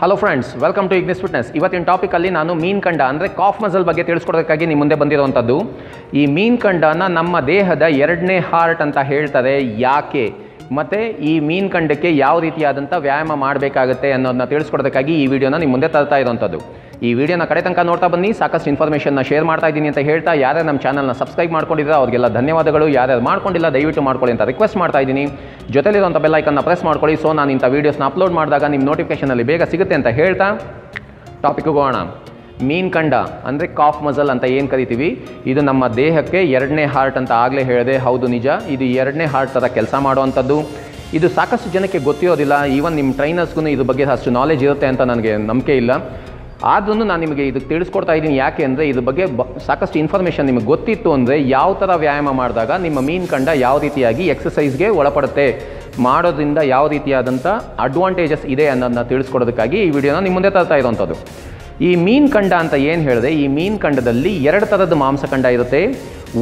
Hello friends, welcome to Ignis fitness. ಇವತ್ತಿನ ಟಾಪಿಕಲ್ಲಿ ನಾನು ಮೀನ್ಕಂಡ ಅಂದರೆ ಕಾಫ್ ಮಸಲ್ ಬಗ್ಗೆ ತಿಳಿಸ್ಕೊಡೋದಕ್ಕಾಗಿ ನಿಮ್ಮ ಮುಂದೆ ಬಂದಿರುವಂಥದ್ದು. ಈ ಮೀನ್ಕಂಡನ ನಮ್ಮ ದೇಹದ ಎರಡನೇ ಹಾರ್ಟ್ ಅಂತ ಹೇಳ್ತಾರೆ. ಯಾಕೆ ಮತ್ತು ಈ ಮೀನ್ಕಂಡಕ್ಕೆ ಯಾವ ರೀತಿಯಾದಂಥ ವ್ಯಾಯಾಮ ಮಾಡಬೇಕಾಗುತ್ತೆ ಅನ್ನೋದನ್ನ ತಿಳಿಸ್ಕೊಡೋದಕ್ಕಾಗಿ ಈ ವಿಡಿಯೋನ ನಿಮ್ಮ ಮುಂದೆ ತರ್ತಾ ಇರೋವಂಥದ್ದು. ಈ ವಿಡಿಯೋನ ಕಡೆ ತನಕ ನೋಡ್ತಾ ಬನ್ನಿ. ಸಾಕಷ್ಟು ಇನ್ಫಾರ್ಮೇಷನ್ನ ಶೇರ್ ಮಾಡ್ತಾ ಇದ್ದೀನಿ ಅಂತ ಹೇಳ್ತಾ, ಯಾರ್ಯಾರು ನಮ್ಮ ಚಾನಲ್ನ ಸಬ್ಸ್ಕ್ರೈಬ್ ಮಾಡ್ಕೊಂಡಿದ್ರೆ ಅವ್ರಿಗೆಲ್ಲ ಧನ್ಯವಾದಗಳು. ಯಾರ್ಯಾರು ಮಾಡ್ಕೊಂಡಿಲ್ಲ ದಯವಿಟ್ಟು ಮಾಡ್ಕೊಳ್ಳಿ ಅಂತ ರಿಕ್ವೆಸ್ಟ್ ಮಾಡ್ತಾ ಇದ್ದೀನಿ. ಜೊತೆಲಿರುವಂಥ ಬೆಲ್ ಐಕನ್ನ ಪ್ರೆಸ್ ಮಾಡ್ಕೊಳ್ಳಿ. ಸೊ ನಾನು ಇಂಥ ವೀಡಿಯೋಸ್ನ ಅಪ್ಲೋಡ್ ಮಾಡಿದಾಗ ನಿಮ್ಮ ನೋಟಿಫಿಕೇಷನಲ್ಲಿ ಬೇಗ ಸಿಗುತ್ತೆ ಅಂತ ಹೇಳ್ತಾ ಟಾಪಿಕ್ಗೆ ಹೋಗೋಣ. ಮೀನ್ಕಂಡ ಅಂದರೆ ಕಾಫ್ ಮಸಲ್ ಅಂತ ಏನು ಕರಿತೀವಿ, ಇದು ನಮ್ಮ ದೇಹಕ್ಕೆ ಎರಡನೇ ಹಾರ್ಟ್ ಅಂತ ಆಗಲೇ ಹೇಳಿದೆ. ಹೌದು, ನಿಜ. ಇದು ಎರಡನೇ ಹಾರ್ಟ್ ಥರ ಕೆಲಸ ಮಾಡುವಂಥದ್ದು. ಇದು ಸಾಕಷ್ಟು ಜನಕ್ಕೆ ಗೊತ್ತಿರೋದಿಲ್ಲ. ಈವನ್ ನಿಮ್ಮ ಟ್ರೈನರ್ಸ್ಗೂ ಇದ್ರ ಬಗ್ಗೆ ಅಷ್ಟು ನಾಲೆಜ್ ಇರುತ್ತೆ ಅಂತ ನನಗೆ ನಂಬಿಕೆ ಇಲ್ಲ. ಆದ್ರೂ ನಾನು ನಿಮಗೆ ಇದಕ್ಕೆ ತಿಳಿಸ್ಕೊಡ್ತಾ ಇದ್ದೀನಿ. ಯಾಕೆ ಅಂದರೆ ಇದ್ರ ಬಗ್ಗೆ ಸಾಕಷ್ಟು ಇನ್ಫಾರ್ಮೇಷನ್ ನಿಮಗೆ ಗೊತ್ತಿತ್ತು ಅಂದರೆ ಯಾವ ಥರ ವ್ಯಾಯಾಮ ಮಾಡಿದಾಗ ನಿಮ್ಮ ಮೀನ್ಕಂಡ ಯಾವ ರೀತಿಯಾಗಿ ಎಕ್ಸಸೈಸ್ಗೆ ಒಳಪಡುತ್ತೆ, ಮಾಡೋದ್ರಿಂದ ಯಾವ ರೀತಿಯಾದಂಥ ಅಡ್ವಾಂಟೇಜಸ್ ಇದೆ ಅನ್ನೋದನ್ನ ತಿಳಿಸ್ಕೊಡೋದಕ್ಕಾಗಿ ಈ ವಿಡಿಯೋನ ನಿಮ್ಮ ಮುಂದೆ ತರ್ತಾ ಇರೋವಂಥದ್ದು. ಈ ಮೀನ್ಕಂಡ ಅಂತ ಏನು ಹೇಳಿದೆ, ಈ ಮೀನ್ಕಂಡದಲ್ಲಿ ಎರಡು ಥರದ ಮಾಂಸಖಂಡ ಇರುತ್ತೆ.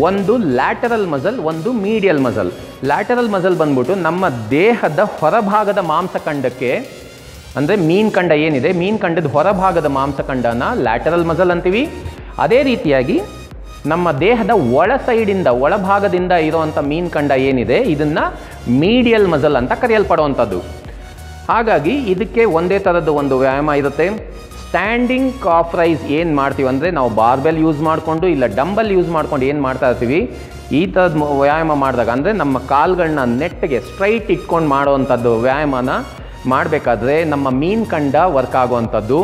ಒಂದು ಲ್ಯಾಟರಲ್ ಮಸಲ್, ಒಂದು ಮೀಡಿಯಲ್ ಮಸಲ್. ಲ್ಯಾಟರಲ್ ಮಸಲ್ ಬಂದ್ಬಿಟ್ಟು ನಮ್ಮ ದೇಹದ ಹೊರಭಾಗದ ಮಾಂಸಖಂಡಕ್ಕೆ, ಅಂದರೆ ಮೀನ್ಕಂಡ ಏನಿದೆ, ಮೀನ್ಕಂಡದ ಹೊರಭಾಗದ ಮಾಂಸಖಂಡನ ಲ್ಯಾಟರಲ್ ಮಸಲ್ ಅಂತೀವಿ. ಅದೇ ರೀತಿಯಾಗಿ ನಮ್ಮ ದೇಹದ ಒಳಭಾಗದಿಂದ ಇರುವಂಥ ಮೀನ್ಕಂಡ ಏನಿದೆ, ಇದನ್ನು ಮೀಡಿಯಲ್ ಮಸಲ್ ಅಂತ ಕರೆಯಲ್ಪಡುವಂಥದ್ದು. ಹಾಗಾಗಿ ಇದಕ್ಕೆ ಒಂದೇ ಥರದ್ದು ಒಂದು ವ್ಯಾಯಾಮ ಇರುತ್ತೆ. ಸ್ಟ್ಯಾಂಡಿಂಗ್ ಕಾಫ್ ರೈಸ್ ಏನು ಮಾಡ್ತೀವಿ ಅಂದರೆ, ನಾವು ಬಾರ್ಬೆಲ್ ಯೂಸ್ ಮಾಡಿಕೊಂಡು ಇಲ್ಲ ಡಂಬಲ್ ಯೂಸ್ ಮಾಡ್ಕೊಂಡು ಏನು ಮಾಡ್ತಾ ಇರ್ತೀವಿ, ಈ ಥರದ ವ್ಯಾಯಾಮ ಮಾಡಿದಾಗ ಅಂದರೆ ನಮ್ಮ ಕಾಲುಗಳನ್ನ ನೆಟ್ಟಿಗೆ ಸ್ಟ್ರೈಟ್ ಇಟ್ಕೊಂಡು ಮಾಡೋವಂಥದ್ದು ವ್ಯಾಯಾಮನ ಮಾಡಬೇಕಾದ್ರೆ ನಮ್ಮ ಮೀನ್ಕಂಡ ವರ್ಕ್ ಆಗುವಂಥದ್ದು.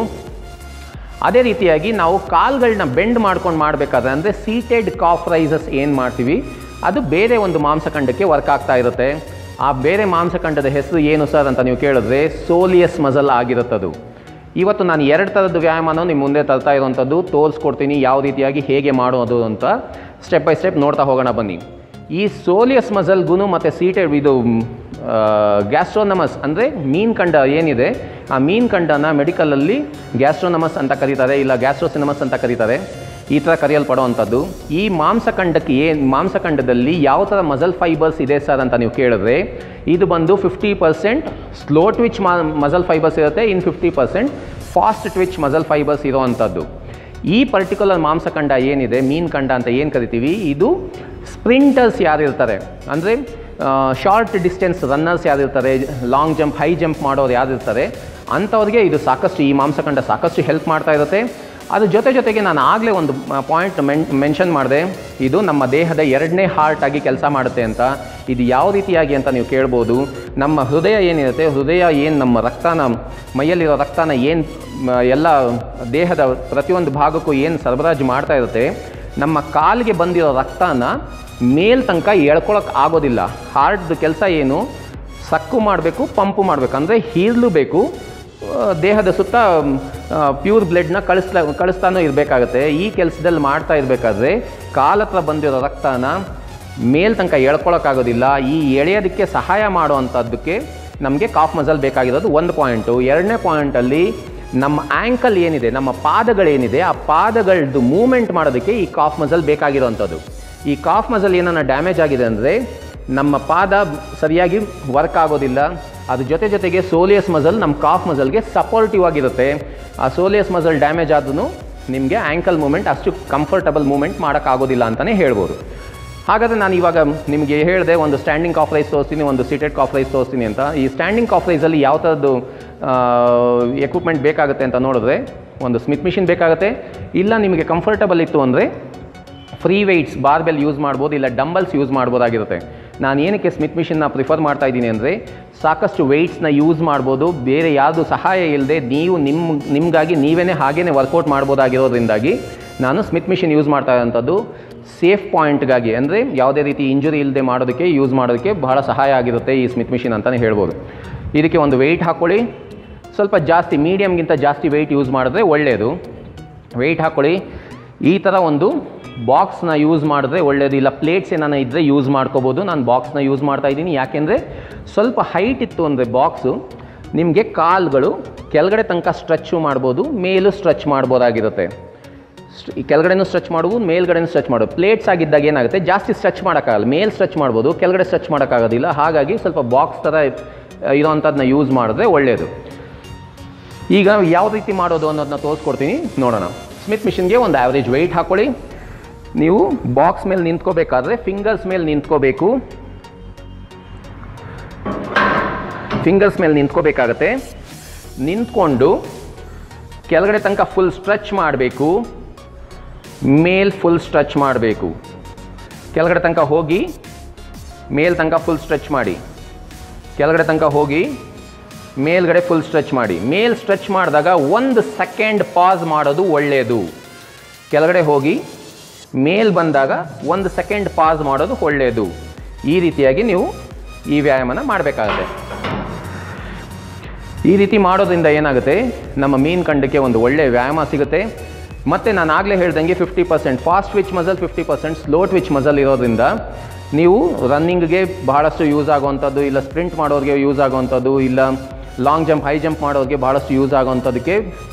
ಅದೇ ರೀತಿಯಾಗಿ ನಾವು ಕಾಲುಗಳನ್ನ ಬೆಂಡ್ ಮಾಡ್ಕೊಂಡು ಮಾಡಬೇಕಾದ್ರೆ ಅಂದರೆ ಸೀಟೆಡ್ ಕಾಫ್ ರೈಸಸ್ ಏನು ಮಾಡ್ತೀವಿ, ಅದು ಬೇರೆ ಒಂದು ಮಾಂಸಖಂಡಕ್ಕೆ ವರ್ಕ್ ಆಗ್ತಾ ಇರುತ್ತೆ. ಆ ಬೇರೆ ಮಾಂಸಖಂಡದ ಹೆಸರು ಏನು ಸರ್ ಅಂತ ನೀವು ಕೇಳಿದ್ರೆ ಸೋಲಿಯಸ್ ಮಸಲ್ ಆಗಿರುತ್ತದು. ಇವತ್ತು ನಾನು ಎರಡು ಥರದ್ದು ವ್ಯಾಯಾಮನ ನಿಮ್ಮ ಮುಂದೆ ತರ್ತಾ ಇರುವಂಥದ್ದು ತೋರಿಸ್ಕೊಡ್ತೀನಿ. ಯಾವ ರೀತಿಯಾಗಿ ಹೇಗೆ ಮಾಡೋದು ಅಂತ ಸ್ಟೆಪ್ ಬೈ ಸ್ಟೆಪ್ ನೋಡ್ತಾ ಹೋಗೋಣ ಬನ್ನಿ. ಈ ಸೋಲಿಯಸ್ ಮಸಲ್ಗೂ ಮತ್ತು ಸೀಟೆಡ್ ಇದು ಗ್ಯಾಸ್ಟ್ರೋನಮಸ್ ಅಂದರೆ ಮೀನ್ಕಂಡ ಏನಿದೆ, ಆ ಮೀನ್ಕಂಡನ ಮೆಡಿಕಲಲ್ಲಿ ಗ್ಯಾಸ್ಟ್ರೋನಮಸ್ ಅಂತ ಕರೀತಾರೆ, ಇಲ್ಲ ಗ್ಯಾಸ್ಟ್ರೋಸಿನಮಸ್ ಅಂತ ಕರೀತಾರೆ. ಈ ಥರ ಕರೆಯಲ್ಪಡುವಂಥದ್ದು. ಈ ಮಾಂಸಖಂಡದಲ್ಲಿ ಯಾವ ಥರ ಮಸಲ್ ಫೈಬರ್ಸ್ ಇದೆ ಸರ್ ಅಂತ ನೀವು ಕೇಳಿದ್ರೆ, ಇದು ಬಂದು 50% ಸ್ಲೋ ಟ್ವಿಚ್ ಮಸಲ್ ಫೈಬರ್ಸ್ ಇರುತ್ತೆ, ಇನ್ 50% ಫಾಸ್ಟ್ ಟ್ವಿಚ್ ಮಸಲ್ ಫೈಬರ್ಸ್ ಇರೋವಂಥದ್ದು. ಈ ಪರ್ಟಿಕ್ಯುಲರ್ ಮಾಂಸಖಂಡ ಏನಿದೆ, ಮೀನ್ಕಂಡ ಅಂತ ಏನು ಕರಿತೀವಿ, ಇದು ಸ್ಪ್ರಿಂಟರ್ಸ್ ಯಾರಿರ್ತಾರೆ ಅಂದರೆ ಶಾರ್ಟ್ ಡಿಸ್ಟೆನ್ಸ್ ರನ್ನರ್ಸ್ ಯಾರಿರ್ತಾರೆ, ಲಾಂಗ್ ಜಂಪ್, ಹೈ ಜಂಪ್ ಮಾಡೋರು ಯಾರಿರ್ತಾರೆ, ಅಂಥವ್ರಿಗೆ ಇದು ಸಾಕಷ್ಟು, ಈ ಮಾಂಸಖಂಡ ಸಾಕಷ್ಟು ಹೆಲ್ಪ್ ಮಾಡ್ತಾ ಇರುತ್ತೆ. ಅದ್ರ ಜೊತೆಗೆ ನಾನು ಆಗಲೇ ಒಂದು ಪಾಯಿಂಟ್ ಮೆನ್ಷನ್ ಮಾಡಿದೆ, ಇದು ನಮ್ಮ ದೇಹದ ಎರಡನೇ ಹಾರ್ಟ್ ಆಗಿ ಕೆಲಸ ಮಾಡುತ್ತೆ ಅಂತ. ಇದು ಯಾವ ರೀತಿಯಾಗಿ ಅಂತ ನೀವು ಕೇಳ್ಬೋದು. ನಮ್ಮ ಹೃದಯ ಏನಿರುತ್ತೆ, ಹೃದಯ ಏನು ನಮ್ಮ ರಕ್ತನ, ಮೈಯಲ್ಲಿರೋ ರಕ್ತನ ಏನು ಎಲ್ಲ ದೇಹದ ಪ್ರತಿಯೊಂದು ಭಾಗಕ್ಕೂ ಏನು ಸರಬರಾಜು ಮಾಡ್ತಾ ಇರುತ್ತೆ, ನಮ್ಮ ಕಾಲಿಗೆ ಬಂದಿರೋ ರಕ್ತನ ಮೇಲ್ ತನಕ ಎಳ್ಕೊಳಕ್ಕೆ ಆಗೋದಿಲ್ಲ. ಹಾರ್ಟ್ದು ಕೆಲಸ ಏನು, ಸಕ್ಕು ಮಾಡಬೇಕು, ಪಂಪು ಮಾಡಬೇಕು, ಅಂದರೆ ಹೀರ್ಲಬೇಕು, ದೇಹದ ಸುತ್ತ ಪ್ಯೂರ್ ಬ್ಲಡ್ನ ಕಳಿಸ್ತಾನೂ ಇರಬೇಕಾಗತ್ತೆ. ಈ ಕೆಲಸದಲ್ಲಿ ಮಾಡ್ತಾ ಇರಬೇಕಾದ್ರೆ ಕಾಲತ್ರ ಬಂದಿರೋ ರಕ್ತನ ಮೇಲ್ ತನಕ ಎಳ್ಕೊಳಕ್ಕಾಗೋದಿಲ್ಲ. ಈ ಎಳೆಯೋದಕ್ಕೆ ಸಹಾಯ ಮಾಡುವಂಥದ್ದಕ್ಕೆ ನಮಗೆ ಕಾಫ್ ಮಸಲ್ ಬೇಕಾಗಿರೋದು ಒಂದು ಪಾಯಿಂಟು. ಎರಡನೇ ಪಾಯಿಂಟಲ್ಲಿ ನಮ್ಮ ಆ್ಯಂಕಲ್ ಏನಿದೆ, ನಮ್ಮ ಪಾದಗಳೇನಿದೆ, ಆ ಪಾದಗಳದ್ದು ಮೂಮೆಂಟ್ ಮಾಡೋದಕ್ಕೆ ಈ ಕಾಫ್ ಮಸಲ್ ಬೇಕಾಗಿರೋವಂಥದ್ದು. ಈ ಕಾಫ್ ಮಸಲ್ ಏನಾನ ಡ್ಯಾಮೇಜ್ ಆಗಿದೆ ಅಂದರೆ ನಮ್ಮ ಪಾದ ಸರಿಯಾಗಿ ವರ್ಕ್ ಆಗೋದಿಲ್ಲ. ಅದ್ರ ಜೊತೆಗೆ ಸೋಲಿಯಸ್ ಮಸಲ್ ನಮ್ಮ ಕಾಫ್ ಮಸಲ್ಗೆ ಸಪೋರ್ಟಿವ್ ಆಗಿರುತ್ತೆ. ಆ ಸೋಲಿಯಸ್ ಮಸಲ್ ಡ್ಯಾಮೇಜ್ ಆದ್ರೂ ನಿಮಗೆ ಆ್ಯಂಕಲ್ ಮೂಮೆಂಟ್ ಅಷ್ಟು ಕಂಫರ್ಟಬಲ್ ಮೂಮೆಂಟ್ ಮಾಡೋಕ್ಕಾಗೋದಿಲ್ಲ ಅಂತಲೇ ಹೇಳ್ಬೋದು. ಹಾಗಾದರೆ ನಾನು ಇವಾಗ ನಿಮಗೆ ಹೇಳಿದೆ, ಒಂದು ಸ್ಟ್ಯಾಂಡಿಂಗ್ ಕಾಫ್ ರೈಸ್ ತೋರಿಸ್ತೀನಿ, ಒಂದು ಸೀಟೆಡ್ ಕಾಫ್ ರೈಸ್ ತೋರಿಸ್ತೀನಿ ಅಂತ. ಈ ಸ್ಟ್ಯಾಂಡಿಂಗ್ ಕಾಫ್ ರೈಸಲ್ಲಿ ಯಾವ ಥರದ್ದು ಎಕ್ವಿಪ್ಮೆಂಟ್ ಬೇಕಾಗುತ್ತೆ ಅಂತ ನೋಡಿದ್ರೆ, ಒಂದು ಸ್ಮಿತ್ ಮಿಷಿನ್ ಬೇಕಾಗುತ್ತೆ. ಇಲ್ಲ ನಿಮಗೆ ಕಂಫರ್ಟಬಲ್ ಇತ್ತು ಅಂದರೆ ಫ್ರೀ ವೆಯ್ಟ್ಸ್ ಬಾರ್ಬೆಲ್ ಯೂಸ್ ಮಾಡ್ಬೋದು, ಇಲ್ಲ ಡಂಬಲ್ಸ್ ಯೂಸ್ ಮಾಡ್ಬೋದಾಗಿರುತ್ತೆ. ನಾನು ಏನಕ್ಕೆ ಸ್ಮಿತ್ ಮಿಷಿನ್ನ ಪ್ರಿಫರ್ ಮಾಡ್ತಾ ಇದ್ದೀನಿ ಅಂದರೆ, ಸಾಕಷ್ಟು ವೆಯ್ಟ್ಸ್ನ ಯೂಸ್ ಮಾಡ್ಬೋದು, ಬೇರೆ ಯಾವುದು ಸಹಾಯ ಇಲ್ಲದೆ ನೀವು ನಿಮಗಾಗಿ ನೀವೇ ಹಾಗೇ ವರ್ಕೌಟ್ ಮಾಡ್ಬೋದಾಗಿರೋದ್ರಿಂದಾಗಿ ನಾನು ಸ್ಮಿತ್ ಮಿಷಿನ್ ಯೂಸ್ ಮಾಡ್ತಾ ಇರೋಂಥದ್ದು. ಸೇಫ್ ಪಾಯಿಂಟ್ಗಾಗಿ ಅಂದರೆ ಯಾವುದೇ ರೀತಿ ಇಂಜುರಿ ಇಲ್ಲದೆ ಮಾಡೋದಕ್ಕೆ ಬಹಳ ಸಹಾಯ ಆಗಿರುತ್ತೆ ಈ ಸ್ಮಿತ್ ಮಿಷಿನ್ ಅಂತಲೇ ಹೇಳ್ಬೋದು. ಇದಕ್ಕೆ ಒಂದು ವೆಯ್ಟ್ ಹಾಕ್ಕೊಳ್ಳಿ, ಸ್ವಲ್ಪ ಜಾಸ್ತಿ, ಮೀಡಿಯಮ್ಗಿಂತ ಜಾಸ್ತಿ ವೆಯ್ಟ್ ಯೂಸ್ ಮಾಡಿದ್ರೆ ಒಳ್ಳೆಯದು. ವೆಯ್ಟ್ ಹಾಕ್ಕೊಳ್ಳಿ. ಈ ಥರ ಒಂದು ಬಾಕ್ಸ್ನ ಯೂಸ್ ಮಾಡಿದ್ರೆ ಒಳ್ಳೆಯದು, ಇಲ್ಲ ಪ್ಲೇಟ್ಸ್ ಏನಾನ ಇದ್ದರೆ ಯೂಸ್ ಮಾಡ್ಕೋಬೋದು. ನಾನು ಬಾಕ್ಸ್ನ ಯೂಸ್ ಮಾಡ್ತಾ ಇದ್ದೀನಿ. ಯಾಕೆಂದರೆ ಸ್ವಲ್ಪ ಹೈಟ್ ಇತ್ತು ಅಂದರೆ ಬಾಕ್ಸು, ನಿಮಗೆ ಕಾಲುಗಳು ಕೆಳಗಡೆ ತನಕ ಸ್ಟ್ರೆಚ್ಚು ಮಾಡ್ಬೋದು, ಮೇಲೂ ಸ್ಟ್ರೆಚ್ ಮಾಡ್ಬೋದಾಗಿರುತ್ತೆ. ಕೆಳಗಡೆನೂ ಸ್ಟ್ರೆಚ್ ಮಾಡ್ಬೋದು, ಮೇಲ್ಗಡೆನೂ ಸ್ಟ್ರೆಚ್ ಮಾಡ್ಬೋದು. ಪ್ಲೇಟ್ಸ್ ಆಗಿದ್ದಾಗ ಏನಾಗುತ್ತೆ, ಜಾಸ್ತಿ ಸ್ಟ್ರೆಚ್ ಮಾಡೋಕ್ಕಾಗಲ್ಲ. ಮೇಲ್ ಸ್ಟ್ರೆಚ್ ಮಾಡ್ಬೋದು, ಕೆಳಗಡೆ ಸ್ಟ್ರೆಚ್ ಮಾಡೋಕ್ಕಾಗೋದಿಲ್ಲ. ಹಾಗಾಗಿ ಸ್ವಲ್ಪ ಬಾಕ್ಸ್ ಥರ ಇರೋವಂಥದ್ದನ್ನ ಯೂಸ್ ಮಾಡಿದ್ರೆ ಒಳ್ಳೆಯದು. ಈಗ ಯಾವ ರೀತಿ ಮಾಡೋದು ಅನ್ನೋದನ್ನ ತೋರಿಸ್ಕೊಡ್ತೀನಿ ನೋಡೋಣ. ಸ್ಮಿತ್ ಮಿಷಿನ್ಗೆ ಒಂದು ಆ್ಯಾವ್ರೇಜ್ ವೆಯ್ಟ್ ಹಾಕ್ಕೊಳ್ಳಿ. ನೀವು ಬಾಕ್ಸ್ ಮೇಲೆ ನಿಂತ್ಕೋಬೇಕಾದ್ರೆ ಫಿಂಗರ್ಸ್ ಮೇಲೆ ನಿಂತ್ಕೋಬೇಕು. ಫಿಂಗರ್ಸ್ ಮೇಲೆ ನಿಂತ್ಕೋಬೇಕಾಗತ್ತೆ. ನಿಂತ್ಕೊಂಡು ಕೆಳಗಡೆ ತನಕ ಫುಲ್ ಸ್ಟ್ರೆಚ್ ಮಾಡಬೇಕು, ಮೇಲ್ ಫುಲ್ ಸ್ಟ್ರೆಚ್ ಮಾಡಬೇಕು. ಕೆಳಗಡೆ ತನಕ ಹೋಗಿ ಮೇಲ್ ತನಕ ಫುಲ್ ಸ್ಟ್ರೆಚ್ ಮಾಡಿ, ಕೆಳಗಡೆ ತನಕ ಹೋಗಿ ಮೇಲ್ಗಡೆ ಫುಲ್ ಸ್ಟ್ರೆಚ್ ಮಾಡಿ. ಮೇಲ್ ಸ್ಟ್ರೆಚ್ ಮಾಡಿದಾಗ 1 ಸೆಕೆಂಡ್ ಪಾಸ್ ಮಾಡೋದು ಒಳ್ಳೆಯದು. ಕೆಳಗಡೆ ಹೋಗಿ ಮೇಲ್ ಬಂದಾಗ 1 ಸೆಕೆಂಡ್ ಪಾಸ್ ಮಾಡೋದು ಒಳ್ಳೆಯದು. ಈ ರೀತಿಯಾಗಿ ನೀವು ಈ ವ್ಯಾಯಾಮನ ಮಾಡಬೇಕಾಗುತ್ತೆ. ಈ ರೀತಿ ಮಾಡೋದ್ರಿಂದ ಏನಾಗುತ್ತೆ, ನಮ್ಮ ಮೀನ್ಕಂಡಕ್ಕೆ ಒಂದು ಒಳ್ಳೆಯ ವ್ಯಾಯಾಮ ಸಿಗುತ್ತೆ. ಮತ್ತು ನಾನು ಆಗಲೇ ಹೇಳ್ದಂಗೆ 50% fast tweet muscle, 50% slow tweet muscle ಇರೋದ್ರಿಂದ ನೀವು ರನ್ನಿಂಗ್ಗೆ ಬಹಳಷ್ಟು ಯೂಸ್ ಆಗುವಂಥದ್ದು, ಇಲ್ಲ ಸ್ಪ್ರಿಂಟ್ ಮಾಡೋರಿಗೆ ಯೂಸ್ ಆಗುವಂಥದ್ದು, ಇಲ್ಲ ಲಾಂಗ್ ಜಂಪ್, ಹೈ ಜಂಪ್ ಮಾಡೋರಿಗೆ ಬಹಳಷ್ಟು ಯೂಸ್ ಆಗುವಂಥದ್ದಕ್ಕೆ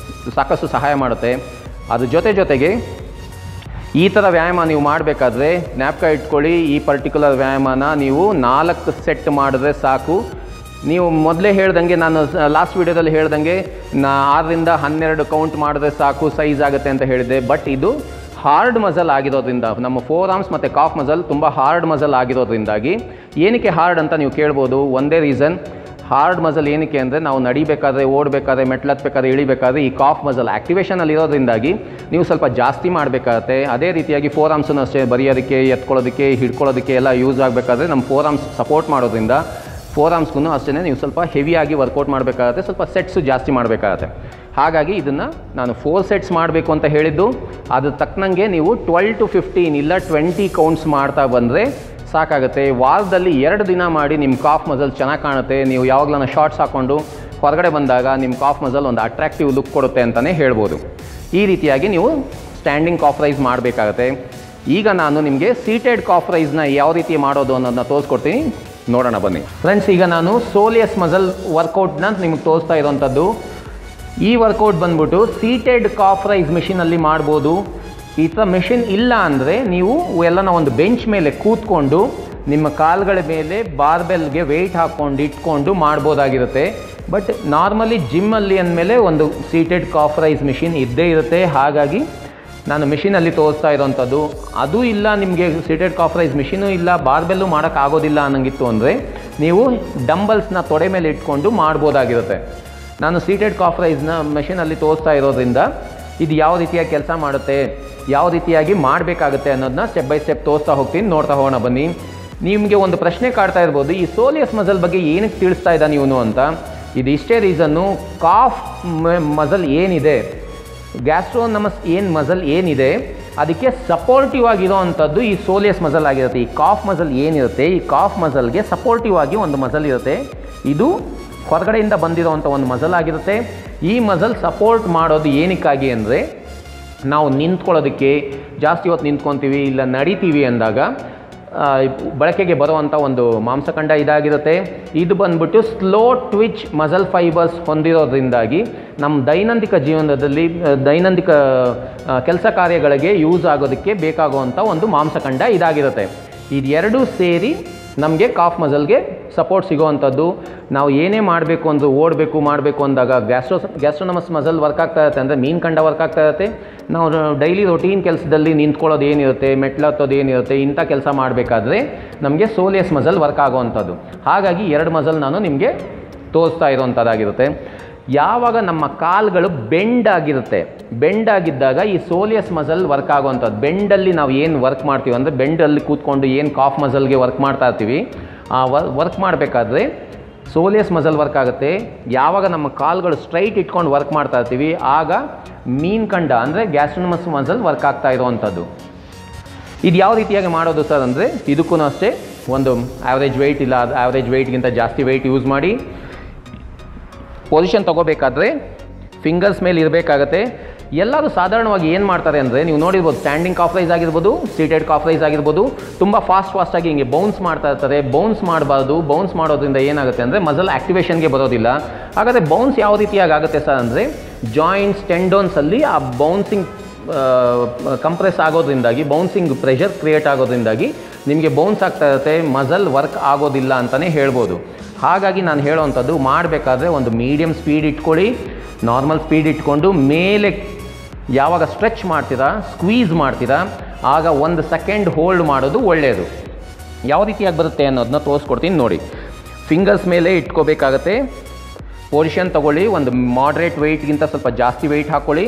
ಸಾಕಷ್ಟು ಸಹಾಯ ಮಾಡುತ್ತೆ. ಅದ್ರ ಜೊತೆಗೆ ಈ ಥರ ವ್ಯಾಯಾಮ ನೀವು ಮಾಡಬೇಕಾದ್ರೆ ಜ್ಞಾಪಕ ಇಟ್ಕೊಳ್ಳಿ, ಈ ಪರ್ಟಿಕ್ಯುಲರ್ ವ್ಯಾಯಾಮನ ನೀವು 4 ಸೆಟ್ ಮಾಡಿದ್ರೆ ಸಾಕು. ನೀವು ಮೊದಲೇ ಹೇಳ್ದಂಗೆ, ನಾನು ಲಾಸ್ಟ್ ವೀಡಿಯೋದಲ್ಲಿ ಹೇಳ್ದಂಗೆ 6ರಿಂದ 12 ಕೌಂಟ್ ಮಾಡಿದ್ರೆ ಸಾಕು ಸೈಜ್ ಆಗುತ್ತೆ ಅಂತ ಹೇಳಿದೆ. ಬಟ್ ಇದು ಹಾರ್ಡ್ ಮಸಲ್ ಆಗಿರೋದ್ರಿಂದ, ನಮ್ಮ ಫೋರ್ ಆರ್ಮ್ಸ್ ಮತ್ತು ಕಾಫ್ ಮಸಲ್ ತುಂಬ ಹಾರ್ಡ್ ಮಸಲ್ ಆಗಿರೋದ್ರಿಂದಾಗಿ, ಏನಕ್ಕೆ ಹಾರ್ಡ್ ಅಂತ ನೀವು ಕೇಳ್ಬೋದು. ಒಂದೇ ರೀಸನ್, ಹಾರ್ಡ್ ಮಸಲ್ ಏನಕ್ಕೆ ಅಂದರೆ ನಾವು ನಡಿಬೇಕಾದ್ರೆ, ಓಡಬೇಕಾದ್ರೆ, ಮೆಟ್ಲತ್ಬೇಕಾದ್ರೆ, ಇಳಿಬೇಕಾದ್ರೆ ಈ ಕಾಫ್ ಮಸಲ್ ಆ್ಯಕ್ಟಿವೇಷನಲ್ಲಿ ಇರೋದ್ರಿಂದಾಗಿ ನೀವು ಸ್ವಲ್ಪ ಜಾಸ್ತಿ ಮಾಡಬೇಕಾಗತ್ತೆ. ಅದೇ ರೀತಿಯಾಗಿ ಫೋರ್ ಆರ್ಮ್ಸನ್ನು ಅಷ್ಟೇ ಬರೆಯೋದಕ್ಕೆ, ಎತ್ಕೊಳ್ಳೋದಕ್ಕೆ, ಹಿಡ್ಕೊಳ್ಳೋದಕ್ಕೆ ಎಲ್ಲ ಯೂಸ್ ಆಗಬೇಕಾದ್ರೆ ನಮ್ಮ ಫೋರ್ ಆರ್ಮ್ಸ್ ಸಪೋರ್ಟ್ ಮಾಡೋದ್ರಿಂದ ಫೋರ್ ಆರ್ಮ್ಸ್ಗೂ ಅಷ್ಟೇ ನೀವು ಸ್ವಲ್ಪ ಹೆವಿಯಾಗಿ ವರ್ಕೌಟ್ ಮಾಡಬೇಕಾಗತ್ತೆ, ಸ್ವಲ್ಪ ಸೆಟ್ಸು ಜಾಸ್ತಿ ಮಾಡಬೇಕಾಗತ್ತೆ. ಹಾಗಾಗಿ ಇದನ್ನು ನಾನು 4 ಸೆಟ್ಸ್ ಮಾಡಬೇಕು ಅಂತ ಹೇಳಿದ್ದು. ಅದ್ರ ತಕ್ಕನಂಗೆ ನೀವು 12 to 15 ಇಲ್ಲ 20 ಕೌಂಟ್ಸ್ ಮಾಡ್ತಾ ಬಂದರೆ ಸಾಕಾಗುತ್ತೆ. ವಾರದಲ್ಲಿ 2 ದಿನ ಮಾಡಿ ನಿಮ್ಮ ಕಾಫ್ ಮಸಲ್ ಚೆನ್ನಾಗಿ ಕಾಣುತ್ತೆ. ನೀವು ಯಾವಾಗಲೂ ಶಾರ್ಟ್ಸ್ ಹಾಕ್ಕೊಂಡು ಹೊರಗಡೆ ಬಂದಾಗ ನಿಮ್ಮ ಕಾಫ್ ಮಸಲ್ ಒಂದು ಅಟ್ರಾಕ್ಟಿವ್ ಲುಕ್ ಕೊಡುತ್ತೆ ಅಂತಲೇ ಹೇಳ್ಬೋದು. ಈ ರೀತಿಯಾಗಿ ನೀವು ಸ್ಟ್ಯಾಂಡಿಂಗ್ ಕಾಫ್ ರೈಸ್ ಮಾಡಬೇಕಾಗತ್ತೆ. ಈಗ ನಾನು ನಿಮಗೆ ಸೀಟೆಡ್ ಕಾಫ್ ರೈಸ್ನ ಯಾವ ರೀತಿ ಮಾಡೋದು ಅನ್ನೋದನ್ನ ತೋರಿಸ್ಕೊಡ್ತೀನಿ, ನೋಡೋಣ ಬನ್ನಿ ಫ್ರೆಂಡ್ಸ್. ಈಗ ನಾನು ಸೋಲಿಯಸ್ ಮಸಲ್ ವರ್ಕೌಟ್ನ ನಿಮಗೆ ತೋರಿಸ್ತಾ ಇರೋವಂಥದ್ದು. ಈ ವರ್ಕೌಟ್ ಬಂದ್ಬಿಟ್ಟು ಸೀಟೆಡ್ ಕಾಫ್ ರೈಸ್ ಮಿಷಿನಲ್ಲಿ ಮಾಡ್ಬೋದು. ಈ ಥರ ಮೆಷಿನ್ ಇಲ್ಲ ಅಂದರೆ ನೀವು ಎಲ್ಲನ ಒಂದು ಬೆಂಚ್ ಮೇಲೆ ಕೂತ್ಕೊಂಡು ನಿಮ್ಮ ಕಾಲುಗಳ ಮೇಲೆ ಬಾರ್ಬೆಲ್ಗೆ ವೆಯ್ಟ್ ಹಾಕ್ಕೊಂಡು ಇಟ್ಕೊಂಡು ಮಾಡ್ಬೋದಾಗಿರುತ್ತೆ. ಬಟ್ ನಾರ್ಮಲಿ ಜಿಮ್ಮಲ್ಲಿ ಅಂದಮೇಲೆ ಒಂದು ಸೀಟೆಡ್ ಕಾಫ್ ರೈಸ್ ಮಿಷಿನ್ ಇದ್ದೇ ಇರುತ್ತೆ. ಹಾಗಾಗಿ ನಾನು ಮಿಷಿನಲ್ಲಿ ತೋರಿಸ್ತಾ ಇರೋವಂಥದ್ದು. ಅದು ಇಲ್ಲ, ನಿಮಗೆ ಸೀಟೆಡ್ ಕಾಫ್ ರೈಸ್ ಮಿಷಿನೂ ಇಲ್ಲ, ಬಾರ್ಬೆಲ್ಲು ಮಾಡೋಕ್ಕಾಗೋದಿಲ್ಲ ಅನ್ನೋಂಗಿತ್ತು ಅಂದರೆ ನೀವು ಡಂಬಲ್ಸ್ನ ತೊಡೆ ಮೇಲೆ ಇಟ್ಕೊಂಡು ಮಾಡ್ಬೋದಾಗಿರುತ್ತೆ. ನಾನು ಸೀಟೆಡ್ ಕಾಫ್ ರೈಸ್ನ ಮೆಷಿನಲ್ಲಿ ತೋರಿಸ್ತಾ ಇರೋದ್ರಿಂದ ಇದು ಯಾವ ರೀತಿಯಾಗಿ ಕೆಲಸ ಮಾಡುತ್ತೆ, ಯಾವ ರೀತಿಯಾಗಿ ಮಾಡಬೇಕಾಗುತ್ತೆ ಅನ್ನೋದನ್ನ ಸ್ಟೆಪ್ ಬೈ ಸ್ಟೆಪ್ ತೋರಿಸ್ತಾ ಹೋಗ್ತೀನಿ, ನೋಡ್ತಾ ಹೋಗೋಣ ಬನ್ನಿ. ನಿಮಗೆ ಒಂದು ಪ್ರಶ್ನೆ ಕಾಡ್ತಾ ಇರ್ಬೋದು, ಈ ಸೋಲಿಯಸ್ ಮಸಲ್ ಬಗ್ಗೆ ಏನಕ್ಕೆ ತಿಳಿಸ್ತಾ ಇದ್ದಾನೆ ಇವನು ಅಂತ. ಇದು ಇಷ್ಟೇ ರೀಸನ್ನು, ಕಾಫ್ ಮಸಲ್ ಏನಿದೆ, ಗ್ಯಾಸ್ಟ್ರೋನಮಸ್ ಮಸಲ್ ಏನಿದೆ ಅದಕ್ಕೆ ಸಪೋರ್ಟಿವ್ ಆಗಿರೋ ಅಂಥದ್ದು ಈ ಸೋಲಿಯಸ್ ಮಸಲ್ ಆಗಿರುತ್ತೆ. ಈ ಕಾಫ್ ಮಸಲ್ ಏನಿರುತ್ತೆ, ಈ ಕಾಫ್ ಮಸಲ್ಗೆ ಸಪೋರ್ಟಿವ್ ಆಗಿ ಒಂದು ಮಸಲ್ ಇರುತ್ತೆ. ಇದು ಹೊರಗಡೆಯಿಂದ ಬಂದಿರೋವಂಥ ಒಂದು ಮಸಲ್ ಆಗಿರುತ್ತೆ. ಈ ಮಸಲ್ ಸಪೋರ್ಟ್ ಮಾಡೋದು ಏನಕ್ಕಾಗಿ ಅಂದರೆ, ನಾವು ನಿಂತ್ಕೊಳ್ಳೋದಕ್ಕೆ ಜಾಸ್ತಿ ಹೊತ್ತು ನಿಂತ್ಕೊತೀವಿ, ಇಲ್ಲ ನಡಿತೀವಿ ಅಂದಾಗ ಬಳಕೆಗೆ ಬರುವಂಥ ಒಂದು ಮಾಂಸಖಂಡ ಇದಾಗಿರುತ್ತೆ. ಇದು ಬಂದ್ಬಿಟ್ಟು ಸ್ಲೋ ಟ್ವಿಚ್ ಮಸಲ್ ಫೈಬರ್ಸ್ ಹೊಂದಿರೋದ್ರಿಂದಾಗಿ ನಮ್ಮ ದೈನಂದಿಕ ಜೀವನದಲ್ಲಿ, ದೈನಂದಿಕ ಕೆಲಸ ಕಾರ್ಯಗಳಿಗೆ ಯೂಸ್ ಆಗೋದಕ್ಕೆ ಬೇಕಾಗುವಂಥ ಒಂದು ಮಾಂಸಖಂಡ ಇದಾಗಿರುತ್ತೆ. ಇದೆರಡೂ ಸೇರಿ ನಮಗೆ ಕಾಫ್ ಮಸಲ್ಗೆ ಸಪೋರ್ಟ್ ಸಿಗೋವಂಥದ್ದು. ನಾವು ಏನೇ ಮಾಡಬೇಕು ಅಂದರೂ, ಓಡಬೇಕು ಮಾಡಬೇಕು ಅಂದಾಗ ಗ್ಯಾಸ್ಟ್ರೋನಮಸ್ ಮಸಲ್ ವರ್ಕ್ ಆಗ್ತಾ ಇರುತ್ತೆ, ಅಂದರೆ ಮೀನ್ಕಂಡ ವರ್ಕ್ ಆಗ್ತಾ ಇರುತ್ತೆ. ನಾವು ಡೈಲಿ ರೊಟೀನ್ ಕೆಲಸದಲ್ಲಿ ನಿಂತ್ಕೊಳ್ಳೋದು ಏನಿರುತ್ತೆ, ಮೆಟ್ಲತ್ತೋದು ಏನಿರುತ್ತೆ, ಇಂಥ ಕೆಲಸ ಮಾಡಬೇಕಾದ್ರೆ ನಮಗೆ ಸೋಲಿಯಸ್ ಮಸಲ್ ವರ್ಕ್ ಆಗೋವಂಥದ್ದು. ಹಾಗಾಗಿ 2 ಮಸಲ್ ನಾನು ನಿಮಗೆ ತೋರಿಸ್ತಾ ಇರೋವಂಥದ್ದಾಗಿರುತ್ತೆ. ಯಾವಾಗ ನಮ್ಮ ಕಾಲುಗಳು ಬೆಂಡ್ ಆಗಿರುತ್ತೆ, ಬೆಂಡ್ ಆಗಿದ್ದಾಗ ಈ ಸೋಲಿಯಸ್ ಮಸಲ್ ವರ್ಕ್ ಆಗುವಂಥದ್ದು. ಬೆಂಡಲ್ಲಿ ನಾವು ಏನು ವರ್ಕ್ ಮಾಡ್ತೀವಿ ಅಂದರೆ, ಬೆಂಡಲ್ಲಿ ಕೂತ್ಕೊಂಡು ಏನು ಕಾಫ್ ಮಸಲ್ಗೆ ವರ್ಕ್ ಮಾಡ್ತಾ ಇರ್ತೀವಿ, ಆ ವರ್ಕ್ ಮಾಡಬೇಕಾದ್ರೆ ಸೋಲಿಯಸ್ ಮಸಲ್ ವರ್ಕ್ ಆಗುತ್ತೆ. ಯಾವಾಗ ನಮ್ಮ ಕಾಲುಗಳು ಸ್ಟ್ರೈಟ್ ಇಟ್ಕೊಂಡು ವರ್ಕ್ ಮಾಡ್ತಾ ಇರ್ತೀವಿ, ಆಗ ಮೀನ್ಕಂಡ ಅಂದರೆ ಗ್ಯಾಸ್ಟ್ರೋನಮಸ್ ಮಸಲ್ ವರ್ಕ್ ಆಗ್ತಾ ಇರೋವಂಥದ್ದು. ಇದು ಯಾವ ರೀತಿಯಾಗಿ ಮಾಡೋದು ಸರ್ ಅಂದರೆ, ಇದಕ್ಕೂ ಅಷ್ಟೇ ಒಂದು ಆ್ಯಾವ್ರೇಜ್ ವೆಯ್ಟ್, ಇಲ್ಲ ಆ್ಯಾವ್ರೇಜ್ ವೆಯ್ಟ್ಗಿಂತ ಜಾಸ್ತಿ ವೆಯ್ಟ್ ಯೂಸ್ ಮಾಡಿ ಪೊಸಿಷನ್ ತೊಗೋಬೇಕಾದ್ರೆ ಫಿಂಗರ್ಸ್ ಮೇಲೆ ಇರಬೇಕಾಗತ್ತೆ. ಎಲ್ಲರೂ ಸಾಧಾರಣವಾಗಿ ಏನು ಮಾಡ್ತಾರೆ ಅಂದರೆ, ನೀವು ನೋಡಿರ್ಬೋದು, ಸ್ಟ್ಯಾಂಡಿಂಗ್ ಕಾಫ್ ರೈಸ್ ಆಗಿರ್ಬೋದು, ಸೀಟೆಡ್ ಕಾಫ್ ರೈಸ್ ಆಗಿರ್ಬೋದು, ತುಂಬ ಫಾಸ್ಟಾಗಿ ಹಿಂಗೆ ಬೌನ್ಸ್ ಮಾಡ್ತಾ ಇರ್ತಾರೆ. ಬೌನ್ಸ್ ಮಾಡಬಾರ್ದು. ಬೌನ್ಸ್ ಮಾಡೋದ್ರಿಂದ ಏನಾಗುತ್ತೆ ಅಂದರೆ ಮಸಲ್ ಆ್ಯಕ್ಟಿವೇಷನ್ಗೆ ಬರೋದಿಲ್ಲ. ಹಾಗಾದರೆ ಬೌನ್ಸ್ ಯಾವ ರೀತಿಯಾಗಿ ಆಗುತ್ತೆ ಸರ್ ಅಂದರೆ, ಜಾಯಿಂಟ್ಸ್, ಟೆಂಡೋನ್ಸಲ್ಲಿ ಆ ಬೌನ್ಸಿಂಗ್ ಕಂಪ್ರೆಸ್ ಆಗೋದ್ರಿಂದಾಗಿ, ಬೌನ್ಸಿಂಗ್ ಪ್ರೆಷರ್ ಕ್ರಿಯೇಟ್ ಆಗೋದ್ರಿಂದಾಗಿ ನಿಮಗೆ ಬೌನ್ಸ್ ಆಗ್ತಾ ಇರುತ್ತೆ, ಮಸಲ್ ವರ್ಕ್ ಆಗೋದಿಲ್ಲ ಅಂತಲೇ ಹೇಳ್ಬೋದು. ಹಾಗಾಗಿ ನಾನು ಹೇಳೋವಂಥದ್ದು, ಮಾಡಬೇಕಾದ್ರೆ ಒಂದು ಮೀಡಿಯಮ್ ಸ್ಪೀಡ್ ಇಟ್ಕೊಳ್ಳಿ. ನಾರ್ಮಲ್ ಸ್ಪೀಡ್ ಇಟ್ಕೊಂಡು ಮೇಲೆ ಯಾವಾಗ ಸ್ಟ್ರೆಚ್ ಮಾಡ್ತೀರಾ, ಸ್ಕ್ವೀಸ್ ಮಾಡ್ತೀರಾ, ಆಗ 1 ಸೆಕೆಂಡ್ ಹೋಲ್ಡ್ ಮಾಡೋದು ಒಳ್ಳೆಯದು. ಯಾವ ರೀತಿಯಾಗಿ ಬರುತ್ತೆ ಅನ್ನೋದನ್ನ ತೋರಿಸ್ಕೊಡ್ತೀನಿ ನೋಡಿ. ಫಿಂಗರ್ಸ್ ಮೇಲೆ ಇಟ್ಕೋಬೇಕಾಗತ್ತೆ. ಪೊಸಿಷನ್ ತಗೊಳ್ಳಿ. ಒಂದು ಮಾಡ್ರೇಟ್ ವೆಯ್ಟ್ಗಿಂತ ಸ್ವಲ್ಪ ಜಾಸ್ತಿ ವೆಯ್ಟ್ ಹಾಕ್ಕೊಳ್ಳಿ.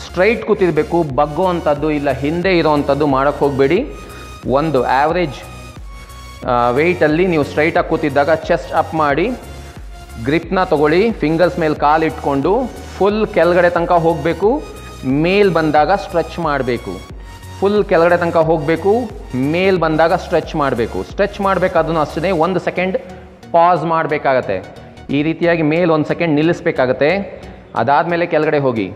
ಸ್ಟ್ರೈಟ್ ಕೂತಿರಬೇಕು. ಬಗ್ಗೋ ಅಂಥದ್ದು ಇಲ್ಲ ಹಿಂದೆ ಇರೋ ಅಂಥದ್ದು ಮಾಡೋಕ್ಕೆ ಹೋಗಬೇಡಿ. ಒಂದು ಆ್ಯಾವ್ರೇಜ್ ವೆಯ್ಟಲ್ಲಿ ನೀವು ಸ್ಟ್ರೈಟಾಗಿ ಕೂತಿದ್ದಾಗ ಚೆಸ್ಟ್ ಅಪ್ ಮಾಡಿ ಗ್ರಿಪ್ನ ತಗೊಳ್ಳಿ. ಫಿಂಗರ್ಸ್ ಮೇಲೆ ಕಾಲು ಇಟ್ಕೊಂಡು ಫುಲ್ ಕೆಳಗಡೆ ತನಕ ಹೋಗಬೇಕು. ಮೇಲ್ ಬಂದಾಗ ಸ್ಟ್ರೆಚ್ ಮಾಡಬೇಕು. ಫುಲ್ ಕೆಳಗಡೆ ತನಕ ಹೋಗಬೇಕು. ಮೇಲ್ ಬಂದಾಗ ಸ್ಟ್ರೆಚ್ ಮಾಡಬೇಕು. ಸ್ಟ್ರೆಚ್ ಮಾಡಬೇಕಾದ್ರೂ ಅಷ್ಟೇ 1 ಸೆಕೆಂಡ್ ಪಾಸ್ ಮಾಡಬೇಕಾಗತ್ತೆ. ಈ ರೀತಿಯಾಗಿ ಮೇಲ್ 1 ಸೆಕೆಂಡ್ ನಿಲ್ಲಿಸಬೇಕಾಗತ್ತೆ. ಅದಾದಮೇಲೆ ಕೆಳಗಡೆ ಹೋಗಿ.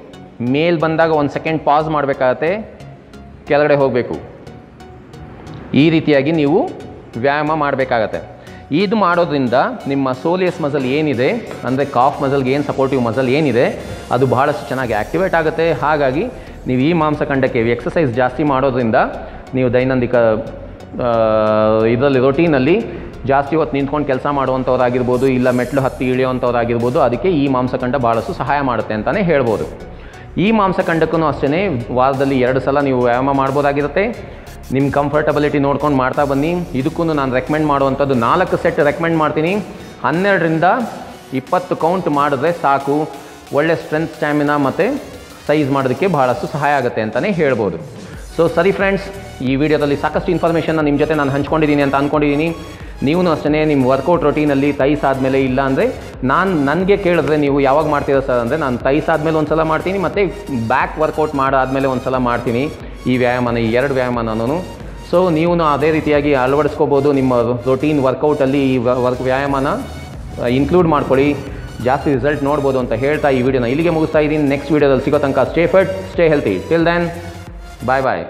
ಮೇಲ್ ಬಂದಾಗ 1 ಸೆಕೆಂಡ್ ಪಾಸ್ ಮಾಡಬೇಕಾಗತ್ತೆ, ಕೆಳಗಡೆ ಹೋಗಬೇಕು. ಈ ರೀತಿಯಾಗಿ ನೀವು ವ್ಯಾಯಾಮ ಮಾಡಬೇಕಾಗತ್ತೆ. ಇದು ಮಾಡೋದ್ರಿಂದ ನಿಮ್ಮ ಸೋಲಿಯಸ್ ಮಸಲ್ ಏನಿದೆ, ಅಂದರೆ ಕಾಫ್ ಮಸಲ್ಗೆ ಏನು ಸಪೋರ್ಟಿವ್ ಮಸಲ್ ಏನಿದೆ, ಅದು ಬಹಳಷ್ಟು ಚೆನ್ನಾಗಿ ಆ್ಯಕ್ಟಿವೇಟ್ ಆಗುತ್ತೆ. ಹಾಗಾಗಿ ನೀವು ಈ ಮಾಂಸಖಂಡಕ್ಕೆ ಎಕ್ಸಸೈಸ್ ಜಾಸ್ತಿ ಮಾಡೋದ್ರಿಂದ ನೀವು ದೈನಂದಿಕ ಇದರಲ್ಲಿ ರೊಟೀನಲ್ಲಿ ಜಾಸ್ತಿ ಹೊತ್ತು ನಿಂತ್ಕೊಂಡು ಕೆಲಸ ಮಾಡುವಂಥವ್ರಾಗಿರ್ಬೋದು, ಇಲ್ಲ ಮೆಟ್ಲು ಹತ್ತಿ ಇಳಿಯುವಂಥವ್ರಾಗಿರ್ಬೋದು, ಅದಕ್ಕೆ ಈ ಮಾಂಸಖಂಡ ಭಾಳಷ್ಟು ಸಹಾಯ ಮಾಡುತ್ತೆ ಅಂತಲೇ ಹೇಳ್ಬೋದು. ಈ ಮಾಂಸಖಂಡಕ್ಕೂ ಅಷ್ಟೇ ವಾರದಲ್ಲಿ 2 ಸಲ ನೀವು ವ್ಯಾಯಾಮ ಮಾಡ್ಬೋದಾಗಿರುತ್ತೆ. ನಿಮ್ಮ ಕಂಫರ್ಟಬಿಲಿಟಿ ನೋಡ್ಕೊಂಡು ಮಾಡ್ತಾ ಬನ್ನಿ. ಇದಕ್ಕೂ ನಾನು ರೆಕಮೆಂಡ್ ಮಾಡುವಂಥದ್ದು 4 ಸೆಟ್ ರೆಕಮೆಂಡ್ ಮಾಡ್ತೀನಿ. 12ರಿಂದ 20 ಕೌಂಟ್ ಮಾಡಿದ್ರೆ ಸಾಕು. ಒಳ್ಳೆ ಸ್ಟ್ರೆಂತ್, ಸ್ಟ್ಯಾಮಿನಾ ಮತ್ತು ಸೈಜ್ ಮಾಡೋದಕ್ಕೆ ಬಹಳಷ್ಟು ಸಹಾಯ ಆಗುತ್ತೆ ಅಂತಲೇ ಹೇಳ್ಬೋದು. ಸೊ ಸರಿ ಫ್ರೆಂಡ್ಸ್, ಈ ವಿಡಿಯೋದಲ್ಲಿ ಸಾಕಷ್ಟು ಇನ್ಫಾರ್ಮೇಷನ್ನ ನಿಮ್ಮ ಜೊತೆ ನಾನು ಹಂಚ್ಕೊಂಡಿದ್ದೀನಿ ಅಂತ ಅಂದ್ಕೊಂಡಿದ್ದೀನಿ. ನೀವು ಅಷ್ಟೇ ನಿಮ್ಮ ವರ್ಕೌಟ್ ರೊಟೀನಲ್ಲಿ ತೈಸ್ ಆದಮೇಲೆ, ಇಲ್ಲ ಅಂದರೆ ನನಗೆ ಕೇಳಿದ್ರೆ ನೀವು ಯಾವಾಗ ಮಾಡ್ತೀರಾ ಸರ್ ಅಂದರೆ, ನಾನು ತೈಸ್ ಆದಮೇಲೆ ಒಂದು ಸಲ ಮಾಡ್ತೀನಿ ಮತ್ತು ಬ್ಯಾಕ್ ವರ್ಕೌಟ್ ಮಾಡಾದಮೇಲೆ ಒಂದು ಸಲ ಮಾಡ್ತೀನಿ ಈ ವ್ಯಾಯಾಮನ, ಈ 2 ವ್ಯಾಯಾಮ ನಾನು. ಸೊ ನೀವು ಅದೇ ರೀತಿಯಾಗಿ ಅಳವಡಿಸ್ಕೋಬೋದು ನಿಮ್ಮ ರೊಟೀನ್ ವರ್ಕೌಟಲ್ಲಿ. ಈ ವ್ಯಾಯಾಮನ ಇನ್ಕ್ಲೂಡ್ ಮಾಡ್ಕೊಳ್ಳಿ, ಜಾಸ್ತಿ ರಿಸಲ್ಟ್ ನೋಡ್ಬೋದು ಅಂತ ಹೇಳ್ತಾ ಈ ವಿಡಿಯೋನ ಇಲ್ಲಿಗೆ ಮುಗಿಸ್ತಾ ಇದ್ದೀನಿ. ನೆಕ್ಸ್ಟ್ ವಿಡಿಯೋದಲ್ಲಿ ಸಿಗೋ ತನಕ stay fit, stay healthy. Till then, bye ಬಾಯ್.